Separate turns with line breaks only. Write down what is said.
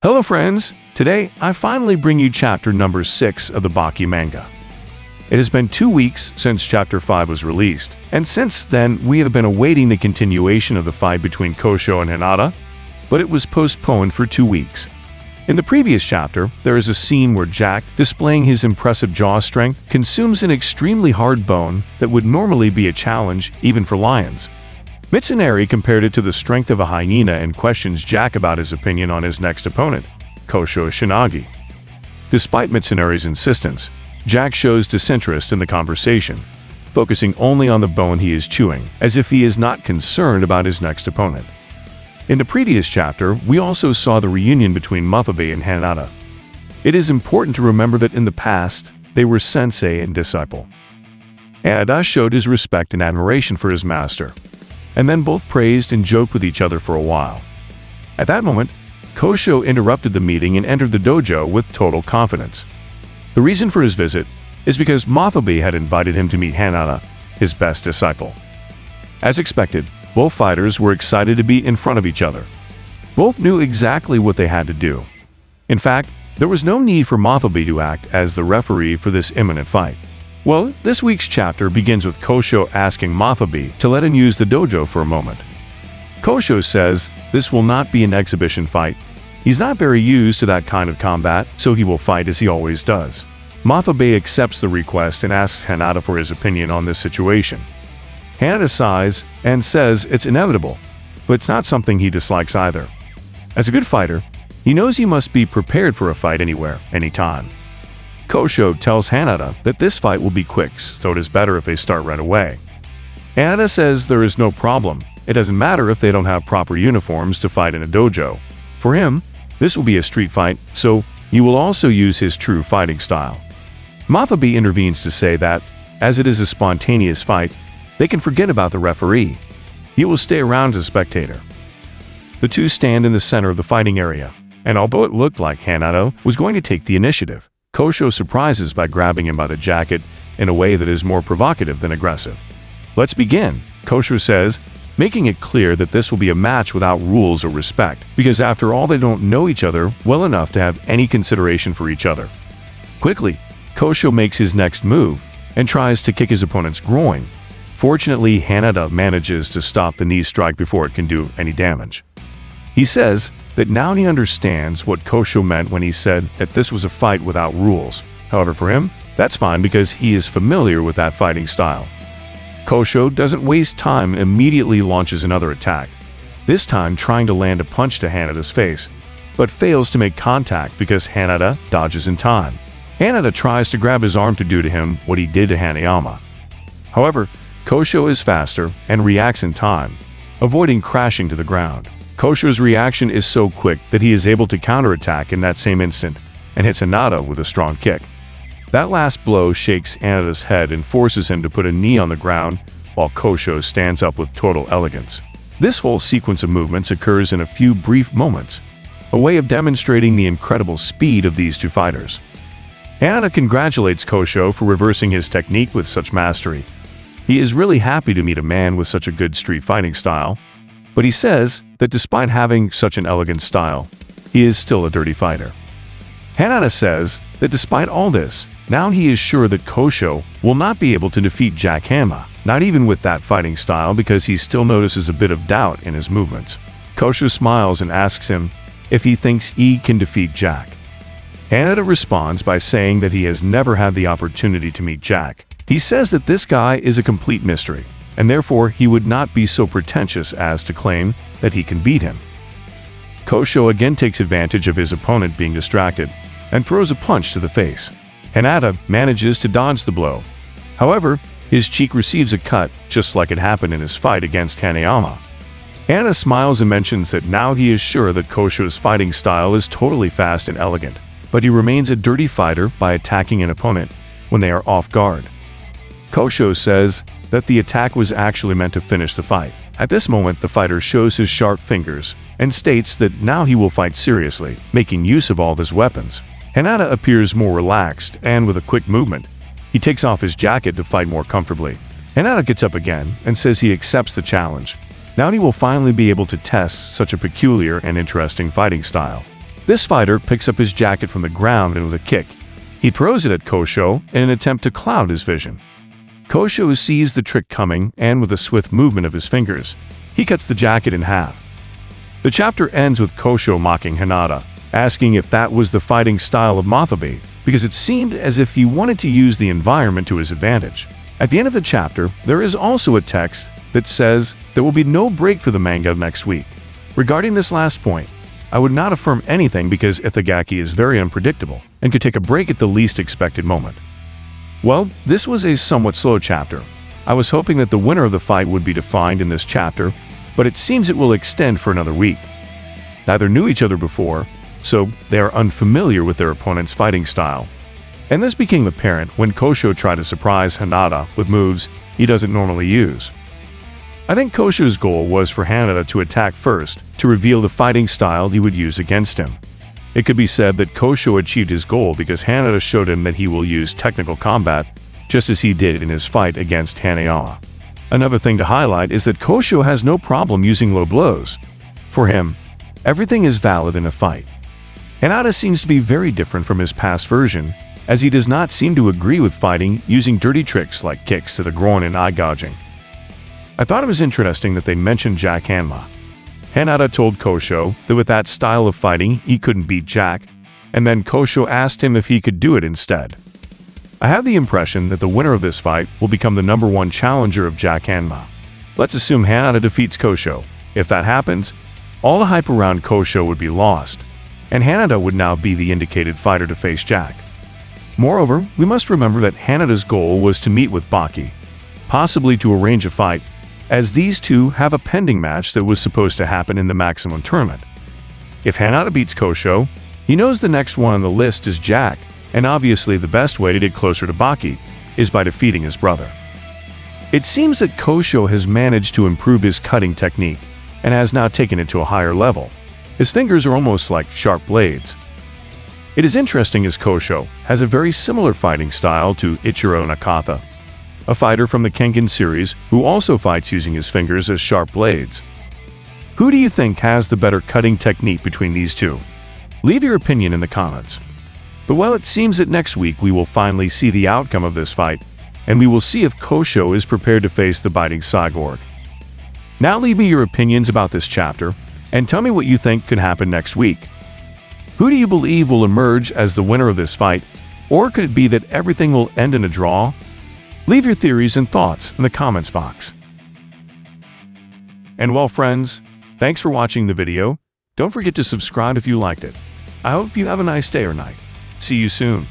Hello friends, today I finally bring you chapter number 6 of the Baki manga. It has been 2 weeks since chapter 5 was released, and since then we have been awaiting the continuation of the fight between Kosho and Hanada, but it was postponed for 2 weeks. In the previous chapter, there is a scene where Jack, displaying his impressive jaw strength, consumes an extremely hard bone that would normally be a challenge even for lions. Mitsunari compared it to the strength of a hyena and questions Jack about his opinion on his next opponent, Kosho Shinogi. Despite Mitsunari's insistence, Jack shows disinterest in the conversation, focusing only on the bone he is chewing, as if he is not concerned about his next opponent. In the previous chapter, we also saw the reunion between Muthabe and Hanada. It is important to remember that in the past, they were sensei and disciple. Hanada showed his respect and admiration for his master, and then both praised and joked with each other for a while. At that moment, Kosho interrupted the meeting and entered the dojo with total confidence. The reason for his visit is because Muthabe had invited him to meet Hanada, his best disciple. As expected, both fighters were excited to be in front of each other. Both knew exactly what they had to do. In fact, there was no need for Muthabe to act as the referee for this imminent fight. Well, this week's chapter begins with Kosho asking Muthabe to let him use the dojo for a moment. Kosho says this will not be an exhibition fight. He's not very used to that kind of combat, so he will fight as he always does. Muthabe accepts the request and asks Hanada for his opinion on this situation. Hanada sighs and says it's inevitable, but it's not something he dislikes either. As a good fighter, he knows he must be prepared for a fight anywhere, anytime. Kosho tells Hanada that this fight will be quick, so it is better if they start right away. Hanada says there is no problem. It doesn't matter if they don't have proper uniforms to fight in a dojo. For him, this will be a street fight, so he will also use his true fighting style. Muthabe intervenes to say that, as it is a spontaneous fight, they can forget about the referee. He will stay around as a spectator. The two stand in the center of the fighting area, and although it looked like Hanada was going to take the initiative, Kosho surprises by grabbing him by the jacket in a way that is more provocative than aggressive. "Let's begin," Kosho says, making it clear that this will be a match without rules or respect, because after all they don't know each other well enough to have any consideration for each other. Quickly, Kosho makes his next move and tries to kick his opponent's groin. Fortunately, Hanada manages to stop the knee strike before it can do any damage. He says that now he understands what Kosho meant when he said that this was a fight without rules. However, for him, that's fine because he is familiar with that fighting style. Kosho doesn't waste time and immediately launches another attack, this time trying to land a punch to Hanada's face, but fails to make contact because Hanada dodges in time. Hanada tries to grab his arm to do to him what he did to Hanayama. However, Kosho is faster and reacts in time, avoiding crashing to the ground. Kosho's reaction is so quick that he is able to counterattack in that same instant and hits Hanada with a strong kick. That last blow shakes Hanada's head and forces him to put a knee on the ground while Kosho stands up with total elegance. This whole sequence of movements occurs in a few brief moments, a way of demonstrating the incredible speed of these two fighters. Hanada congratulates Kosho for reversing his technique with such mastery. He is really happy to meet a man with such a good street fighting style, but he says that despite having such an elegant style, he is still a dirty fighter. Hanada says that despite all this, now he is sure that Kosho will not be able to defeat Jack Hanma, not even with that fighting style, because he still notices a bit of doubt in his movements. Kosho smiles and asks him if he thinks he can defeat Jack. Hanada responds by saying that he has never had the opportunity to meet Jack. He says that this guy is a complete mystery, and therefore he would not be so pretentious as to claim that he can beat him. Kosho again takes advantage of his opponent being distracted and throws a punch to the face. Hanada manages to dodge the blow. However, his cheek receives a cut, just like it happened in his fight against Hanayama. Hanada smiles and mentions that now he is sure that Kosho's fighting style is totally fast and elegant, but he remains a dirty fighter by attacking an opponent when they are off guard. Kosho says that the attack was actually meant to finish the fight. At this moment, the fighter shows his sharp fingers and states that now he will fight seriously, making use of all of his weapons. Hanada appears more relaxed, and with a quick movement, he takes off his jacket to fight more comfortably. Hanada gets up again and says he accepts the challenge. Now he will finally be able to test such a peculiar and interesting fighting style. This fighter picks up his jacket from the ground and with a kick, he throws it at Kosho in an attempt to cloud his vision. Kosho sees the trick coming and with a swift movement of his fingers, he cuts the jacket in half. The chapter ends with Kosho mocking Hanada, asking if that was the fighting style of Mathabe, because it seemed as if he wanted to use the environment to his advantage. At the end of the chapter, there is also a text that says there will be no break for the manga next week. Regarding this last point, I would not affirm anything because Itagaki is very unpredictable and could take a break at the least expected moment. Well, this was a somewhat slow chapter. I was hoping that the winner of the fight would be defined in this chapter, but it seems it will extend for another week. Neither knew each other before, so they are unfamiliar with their opponent's fighting style. And this became apparent when Kosho tried to surprise Hanada with moves he doesn't normally use. I think Kosho's goal was for Hanada to attack first to reveal the fighting style he would use against him. It could be said that Kosho achieved his goal because Hanada showed him that he will use technical combat just as he did in his fight against Hanayama. Another thing to highlight is that Kosho has no problem using low blows. For him, everything is valid in a fight. Hanada seems to be very different from his past version, as he does not seem to agree with fighting using dirty tricks like kicks to the groin and eye gouging. I thought it was interesting that they mentioned Jack Hanma. Hanada told Kosho that with that style of fighting he couldn't beat Jack, and then Kosho asked him if he could do it instead. I have the impression that the winner of this fight will become the #1 challenger of Jack Hanma. Let's assume Hanada defeats Kosho. If that happens, all the hype around Kosho would be lost, and Hanada would now be the indicated fighter to face Jack. Moreover, we must remember that Hanada's goal was to meet with Baki, possibly to arrange a fight, as these two have a pending match that was supposed to happen in the Maximum Tournament. If Hanada beats Kosho, he knows the next one on the list is Jack, and obviously the best way to get closer to Baki is by defeating his brother. It seems that Kosho has managed to improve his cutting technique and has now taken it to a higher level. His fingers are almost like sharp blades. It is interesting as Kosho has a very similar fighting style to Ichiro Nakata, a fighter from the Kengan series who also fights using his fingers as sharp blades. Who do you think has the better cutting technique between these two? Leave your opinion in the comments. But well, it seems that next week we will finally see the outcome of this fight, and we will see if Kosho is prepared to face the biting cyborg. Now leave me your opinions about this chapter, and tell me what you think could happen next week. Who do you believe will emerge as the winner of this fight, or could it be that everything will end in a draw? Leave your theories and thoughts in the comments box. And well friends, thanks for watching the video. Don't forget to subscribe if you liked it. I hope you have a nice day or night. See you soon.